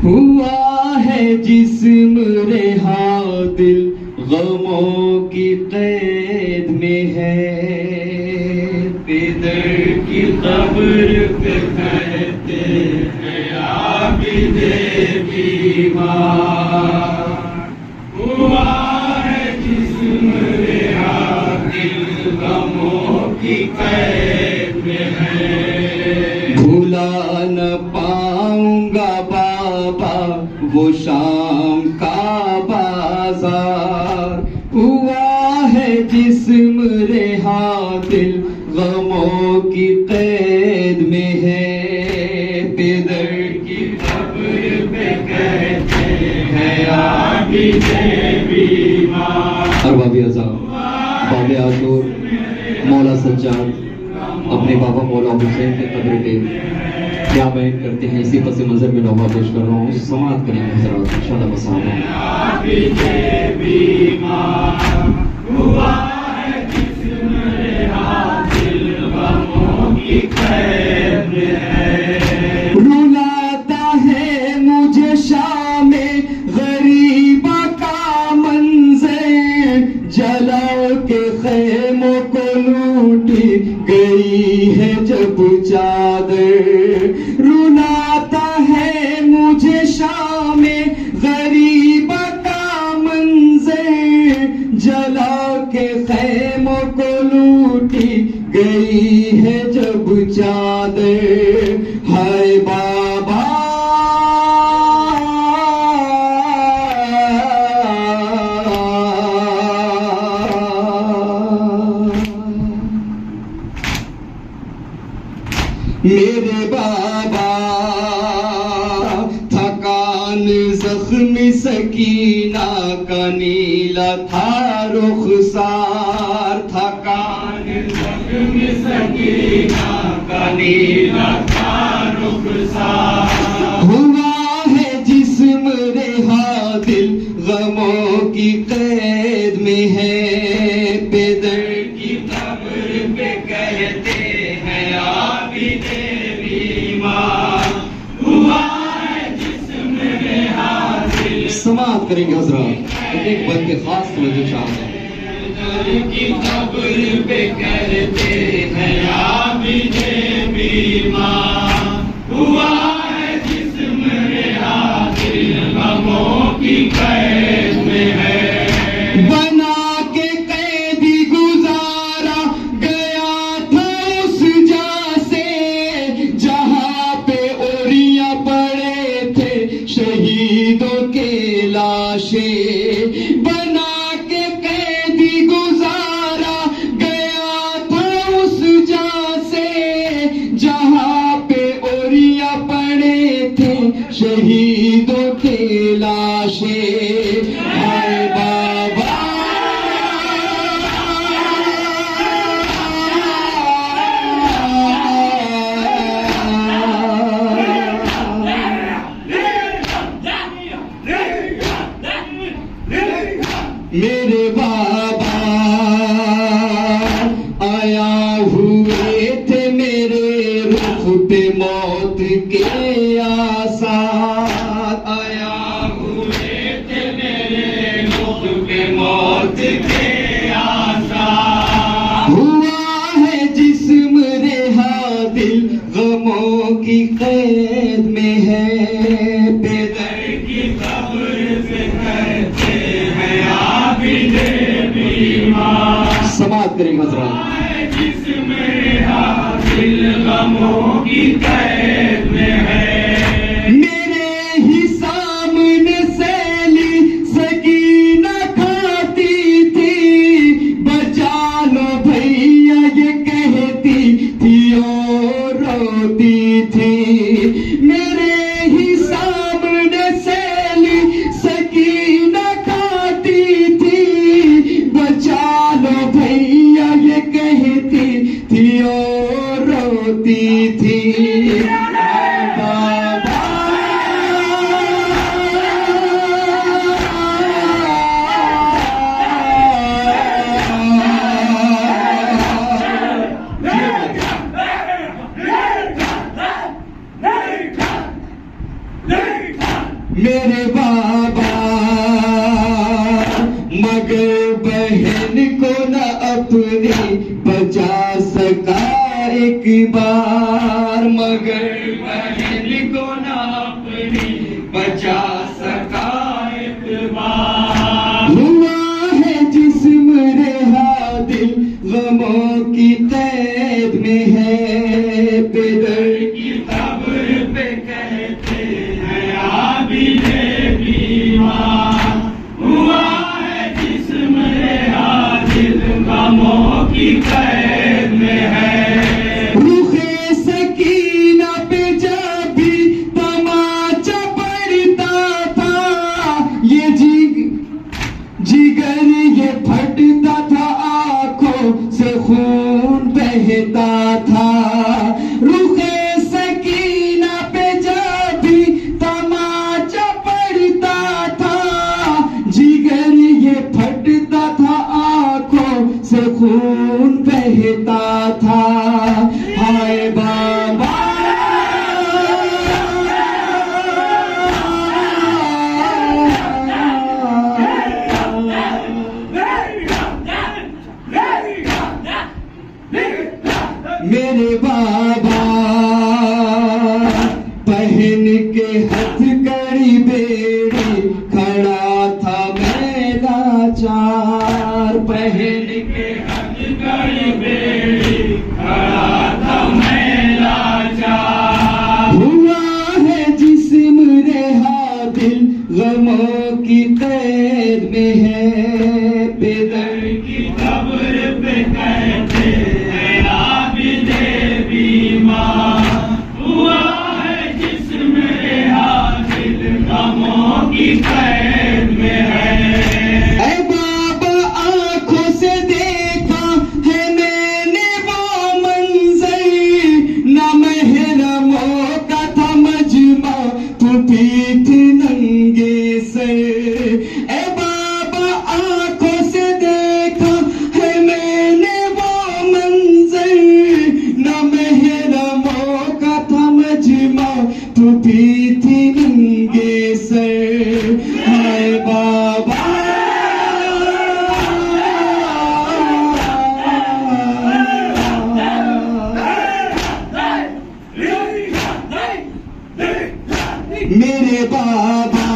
हुआ है जिस्म रेहा दिल गमों की कैद में है, बेदर की कब्र पे कहते हैं आबिदे बीमार। हुआ है जिस्म रेहा दिल गमों की कैद में है, भुला न पाऊंगा बाबा वो शाम का बाजार। हुआ है जिस्म रेहा दिल गमों की कैद में है, बेदर की कब्र पे कहते हैं आबिदे बीमार। अरबाबी अज़ाम बाबे आज़ूर मौला सज्जाद अपने बाबा मौला हुसैन के कब्र पे क्या बयान करते हैं, इसी पस मंजर में नौमा पेश कर रहा हूँ। समाअत करेंगे हज़रात इंशाअल्लाह। रुलाता है मुझे शामे गरीबा का मंज़र, जला के ख़ैमों को लूटी गई है जब चादर। रुलाता है मुझे शामे गरीबा का मंज़र, जला के ख़ैमों को लूटी गई है जब चादर। हाय बाबा मेरे बाबा, थकान जख्मी सकीना का नीला था रुखसार, थकान जख्मी सकीना का नीला था रुखसार। हुआ है जिस्म रेहा दिल गमों की कैद में है, बेदर की कब्र पे कहते हैं आबिदे बीमार। हुआ है जिस्म रेहा दिल। समाअत करेंगे हज़रात, एक बंद के खास तवज्जो चाहते हैं। बेदर की कब्र पे कहते हैं आबिदे बीमार। हुआ है जिस्म रेहा दिल गमों की कैद में है, बना के कैदी गुजारा गया था उस जहाँ से, जहाँ पे ओरियां पड़े थे शहीदों के लाशें। बना के कैदी गुजारा गया था उस जहाँ से, जहाँ पे ओरियां पड़े थे शहीदों के लाशें। हाय बाबा मेरे बाबा आया हुए थे मेरे रुख पे मौत के आसार, आया हुए थे मेरे रुख पे मौत के आसार। हुआ है जिस्म रेहा दिल गमों की कैद में है, बेदर की कब्र पे कहते हैं आबिदे बीमार। समाअत करेंगे हज़रात। जिस्म रेहा दिल गमों की कैद में है, मेरे ही सामने सैली सकीना खाती थी, बचा लो भैया ये कहती थी और रोती थी। मेरे ही सामने सैली सकीना खाती थी, बचा लो भैया ये कहती थी और रोती थी। बाबा मेरे बाबा, मगर बहन को न अपनी बचा सका एक बार, मगर बहन को न अपनी बचा सका एक बार। हुआ है जिस्म रेहा दिल गमों की कैद में है, बेदर की कब्र पे कहते हैं आबिदे बीमार। हुआ है जिस्म रेहा दिल गमों की कैद में है। रुखे सकीना पे जब भी तमाचा पड़ता था, ये जिगर ये फटता था, आंखों से खून बहता था। रुखे सकीना पे जब भी तमाचा पड़ता था, जिगर ये फटता था, आंखों से खून बहता था। हाय बाबा, मेरे बाबा, पहन के हथकड़ी बेड़ी खड़ा था मैं लाचार, पहन के हथकड़ी बेड़ी खड़ा था मैं लाचार। हुआ है जिस्म रेहा दिल गमों की कैद में है, बेदर की कब्र पे कहते हैं आबिदे बीमार। हुआ है जिस्म रेहा दिल गमों की कैद में है। ऐ बाबा, आंखों से देखा है मैंने वो मंजर, न महरमों का था मजमा, तू पीठ नंगे सर। ऐ बाबा, आंखों से देखा है मैंने वो मंजर, न महरमों का था मजमा, तू पीठ नंगे सर। हाय बाबा, मेरे बाबा,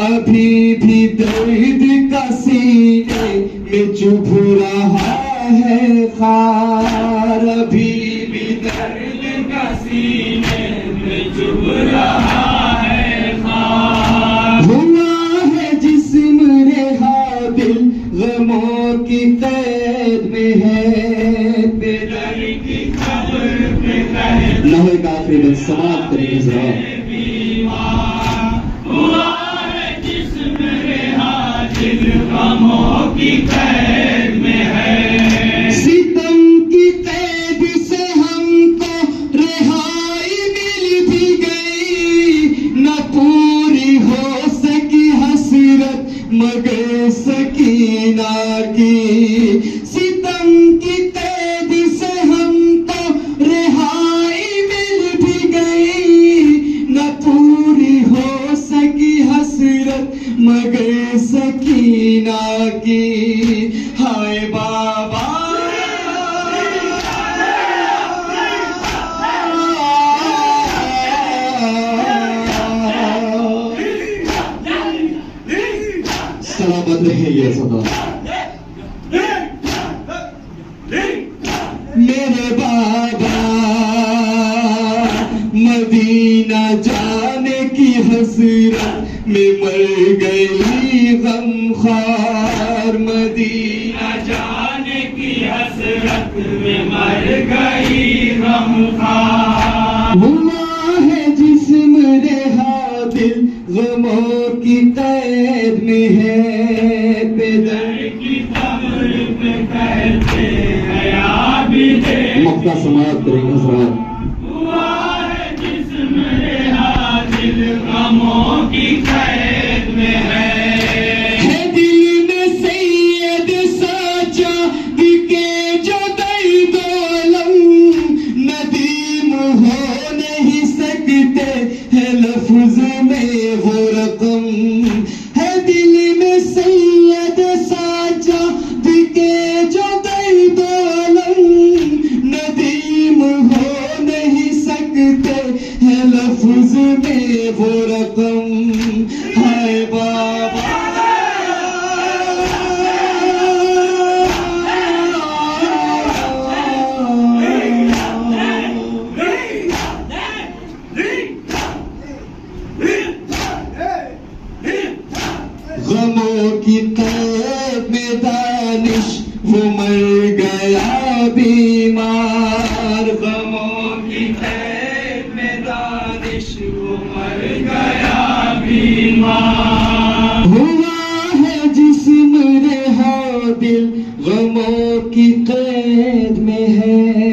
अभी भी दर्द का सीने में चुभ रहा है खार, अभी भी दर्द का सीने में चुभ रहा है खार। हुआ है जिस्म रेहा दिल गमों की कैद में है, बेदर की कब्र पे कहते लहे का आखिरी समाप्त करेंगे जरा। हुआ है जिस्म रेहा दिल गमों की कैद में है। सितम की कैद से हमको रिहाई मिल भी गई, न पूरी हो सकी हसरत मगर सकीना की। सितम की कैद से हमको रिहाई मिल भी गई, न पूरी हो सकी हसरत मगर सकीना की। हाय बाबा, सलामत रहिए सदा। मेरे बाबा, मदीना जाने की हसरत में मर गई गमखार, मदीना जाने की हसरत में मर गई गमखार। हुआ है जिस्म रेहा दिल गमों की कैद में है, बेदर की कब्र पे कहते हैं आबिदे। मक्ता समाप्त करेंगे हज़रात। हुआ है जिस्म रेहा दिल गमों की कैद में है। दिल में सैयद साचा दिखे जो दर्द अलम, नदीम हो नहीं सकते है लफ्ज़ है लफ्ज में वो रकम, हाय बाबा गमों की कैद में दानिश वो मर गया बीमार, गमों की कैद में दानिश वो मर गया बीमार। हुआ है जिस्म रेहा दिल गमों की कैद में है।